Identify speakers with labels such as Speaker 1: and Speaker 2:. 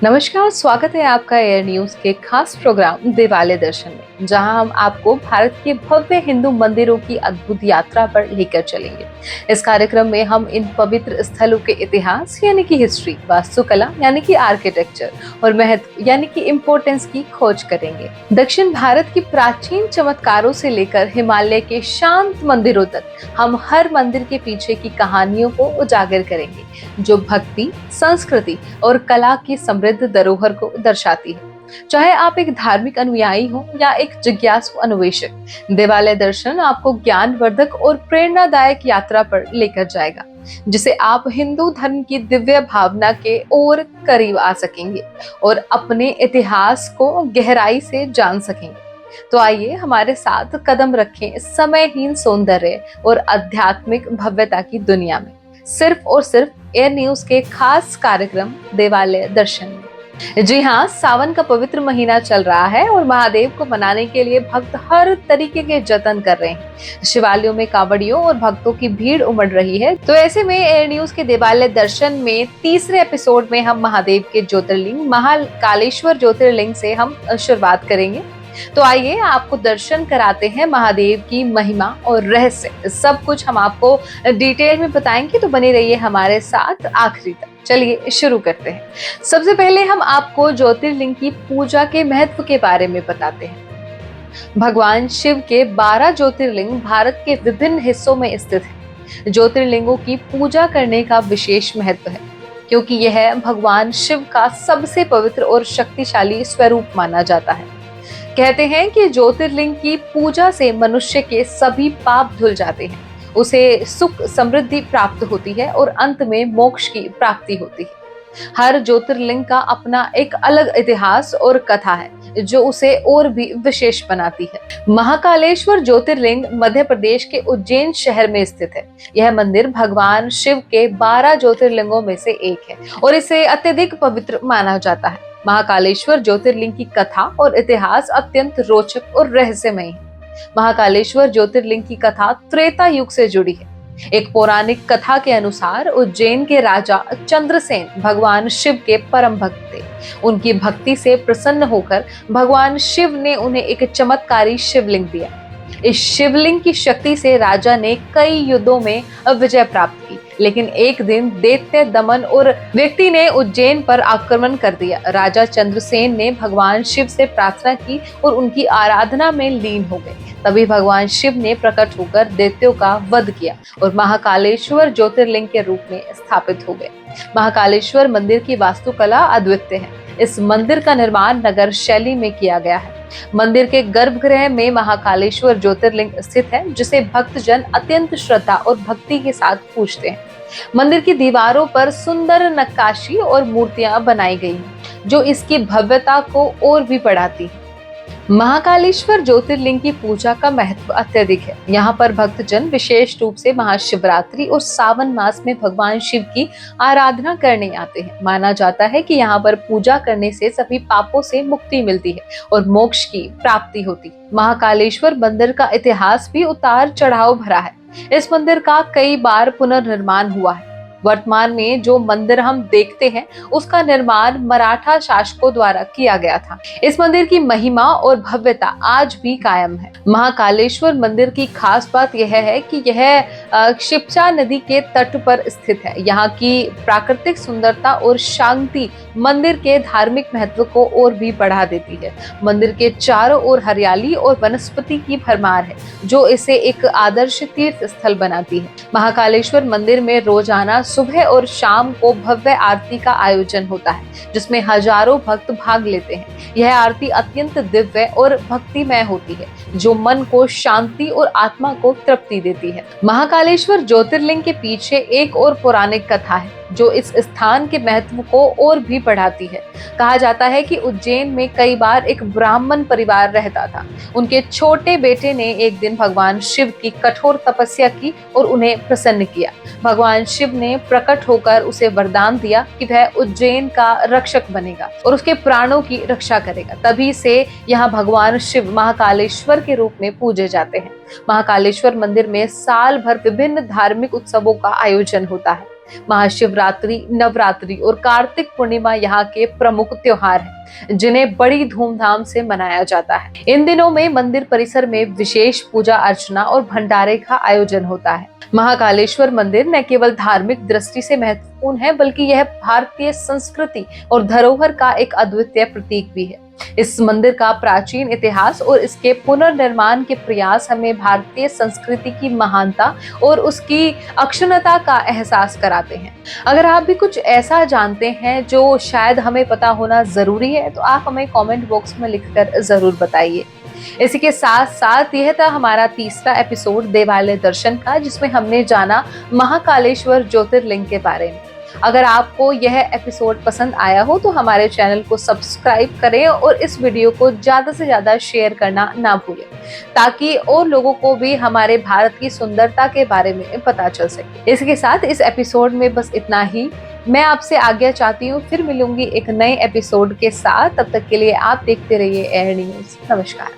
Speaker 1: नमस्कार, स्वागत है आपका एयर न्यूज के खास प्रोग्राम देवालय दर्शन में, जहां हम आपको भारत के भव्य हिंदू मंदिरों की अद्भुत यात्रा पर लेकर चलेंगे। इस कार्यक्रम में हम इन पवित्र स्थलों के इतिहास यानी कि हिस्ट्री, वास्तुकला यानी कि आर्किटेक्चर और महत्व यानी कि इम्पोर्टेंस की खोज करेंगे। दक्षिण भारत की प्राचीन चमत्कारों से लेकर हिमालय के शांत मंदिरों तक हम हर मंदिर के पीछे की कहानियों को उजागर करेंगे, जो भक्ति, संस्कृति और कला की समृद्ध धरोहर को दर्शाती है। चाहे आप एक धार्मिक अनुयायी हो या एक जिज्ञासु अन्वेषक, देवालय दर्शन आपको ज्ञानवर्धक और प्रेरणादायक यात्रा पर लेकर जाएगा, जिसे आप हिंदू धर्म की दिव्य भावना के और करीब आ सकेंगे और अपने इतिहास को गहराई से जान सकेंगे। तो आइए हमारे साथ कदम रखें समयहीन सौंदर्य और आध्यात्मिक भव्यता की दुनिया में, सिर्फ और सिर्फ एयर न्यूज के खास कार्यक्रम देवालय दर्शन में। जी हाँ, सावन का पवित्र महीना चल रहा है और महादेव को मनाने के लिए भक्त हर तरीके के जतन कर रहे हैं। शिवालयों में कांवड़ियों और भक्तों की भीड़ उमड़ रही है। तो ऐसे में एयर न्यूज के देवालय दर्शन में तीसरे एपिसोड में हम महादेव के ज्योतिर्लिंग महाकालेश्वर ज्योतिर्लिंग से हम शुरुआत करेंगे। तो आइए आपको दर्शन कराते हैं महादेव की महिमा और रहस्य। सब कुछ हम आपको डिटेल में बताएंगे, तो बने रहिए हमारे साथ आखिरी तक। चलिए शुरू करते हैं। सबसे पहले हम आपको ज्योतिर्लिंग की पूजा के महत्व के बारे में बताते हैं। भगवान शिव के 12 ज्योतिर्लिंग भारत के विभिन्न हिस्सों में स्थित हैं। ज्योतिर्लिंगों की पूजा करने का विशेष महत्व है, क्योंकि यह भगवान शिव का सबसे पवित्र और शक्तिशाली स्वरूप माना जाता है। कहते हैं कि ज्योतिर्लिंग की पूजा से मनुष्य के सभी पाप धुल जाते हैं, उसे सुख समृद्धि प्राप्त होती है और अंत में मोक्ष की प्राप्ति होती है। हर ज्योतिर्लिंग का अपना एक अलग इतिहास और कथा है, जो उसे और भी विशेष बनाती है। महाकालेश्वर ज्योतिर्लिंग मध्य प्रदेश के उज्जैन शहर में स्थित है। यह मंदिर भगवान शिव के 12 ज्योतिर्लिंगों में से एक है और इसे अत्यधिक पवित्र माना जाता है। महाकालेश्वर ज्योतिर्लिंग की कथा और इतिहास अत्यंत रोचक और रहस्यमय है। महाकालेश्वर ज्योतिर्लिंग की कथा त्रेता युग से जुड़ी है। एक पौराणिक कथा के अनुसार उज्जैन के राजा चंद्रसेन भगवान शिव के परम भक्त थे। उनकी भक्ति से प्रसन्न होकर भगवान शिव ने उन्हें एक चमत्कारी शिवलिंग दिया। इस शिवलिंग की शक्ति से राजा ने कई युद्धों में विजय प्राप्त की, लेकिन एक दिन दैत्य दमन और व्यक्ति ने उज्जैन पर आक्रमण कर दिया। राजा चंद्रसेन ने भगवान शिव से प्रार्थना की और उनकी आराधना में लीन हो गए। तभी भगवान शिव ने प्रकट होकर दैत्यों का वध किया और महाकालेश्वर ज्योतिर्लिंग के रूप में स्थापित हो गए। महाकालेश्वर मंदिर की वास्तुकला अद्वितीय है। इस मंदिर का निर्माण नगर शैली में किया गया है। मंदिर के गर्भगृह में महाकालेश्वर ज्योतिर्लिंग स्थित है, जिसे भक्तजन अत्यंत श्रद्धा और भक्ति के साथ पूजते हैं। मंदिर की दीवारों पर सुंदर नक्काशी और मूर्तियां बनाई गई हैं, जो इसकी भव्यता को और भी बढ़ाती है। महाकालेश्वर ज्योतिर्लिंग की पूजा का महत्व अत्यधिक है। यहाँ पर भक्तजन विशेष रूप से महाशिवरात्रि और सावन मास में भगवान शिव की आराधना करने आते हैं। माना जाता है कि यहाँ पर पूजा करने से सभी पापों से मुक्ति मिलती है और मोक्ष की प्राप्ति होती है। महाकालेश्वर मंदिर का इतिहास भी उतार चढ़ाव भरा है। इस मंदिर का कई बार पुनर्निर्माण हुआ है। वर्तमान में जो मंदिर हम देखते हैं, उसका निर्माण मराठा शासकों द्वारा किया गया था। इस मंदिर की महिमा और भव्यता आज भी कायम है। महाकालेश्वर मंदिर की खास बात यह है कि यह शिप्रा नदी के तट पर स्थित है। यहाँ की प्राकृतिक सुंदरता और शांति मंदिर के धार्मिक महत्व को और भी बढ़ा देती है। मंदिर के चारों ओर हरियाली और वनस्पति की भरमार है, जो इसे एक आदर्श तीर्थ स्थल बनाती है। महाकालेश्वर मंदिर में रोजाना सुबह और शाम को भव्य आरती का आयोजन होता है, जिसमें हजारों भक्त भाग लेते हैं। यह आरती अत्यंत दिव्य और भक्तिमय होती है, जो मन को शांति और आत्मा को तृप्ति देती है। महाकालेश्वर ज्योतिर्लिंग के पीछे एक और पौराणिक कथा है, जो इस स्थान के महत्व को और भी बढ़ाती है। कहा जाता है कि उज्जैन में कई बार एक ब्राह्मण परिवार रहता था। उनके छोटे बेटे ने एक दिन भगवान शिव की कठोर तपस्या की और उन्हें प्रसन्न किया। भगवान शिव ने प्रकट होकर उसे वरदान दिया कि वह उज्जैन का रक्षक बनेगा और उसके प्राणों की रक्षा करेगा। तभी से यहाँ भगवान शिव महाकालेश्वर के रूप में पूजे जाते हैं। महाकालेश्वर मंदिर में साल भर विभिन्न धार्मिक उत्सवों का आयोजन होता है। महाशिवरात्रि, नवरात्रि और कार्तिक पूर्णिमा यहाँ के प्रमुख त्योहार हैं, जिन्हें बड़ी धूमधाम से मनाया जाता है। इन दिनों में मंदिर परिसर में विशेष पूजा अर्चना और भंडारे का आयोजन होता है। महाकालेश्वर मंदिर न केवल धार्मिक दृष्टि से महत्वपूर्ण है, बल्कि यह भारतीय संस्कृति और धरोहर का एक अद्वितीय प्रतीक भी है। इस मंदिर का प्राचीन इतिहास और इसके पुनर्निर्माण के प्रयास हमें भारतीय संस्कृति की महानता और उसकी अक्षुण्णता का एहसास कराते हैं। अगर आप भी कुछ ऐसा जानते हैं जो शायद हमें पता होना जरूरी है, तो आप हमें कमेंट बॉक्स में लिखकर जरूर बताइए। इसी के साथ साथ यह था हमारा तीसरा एपिसोड देवालय दर्शन का, जिसमें हमने जाना महाकालेश्वर ज्योतिर्लिंग के बारे में। अगर आपको यह एपिसोड पसंद आया हो तो हमारे चैनल को सब्सक्राइब करें और इस वीडियो को ज्यादा से ज्यादा शेयर करना ना भूलें, ताकि और लोगों को भी हमारे भारत की सुंदरता के बारे में पता चल सके। इसके साथ इस एपिसोड में बस इतना ही। मैं आपसे आज्ञा चाहती हूँ, फिर मिलूंगी एक नए एपिसोड के साथ। तब तक के लिए आप देखते रहिए एयर न्यूज। नमस्कार।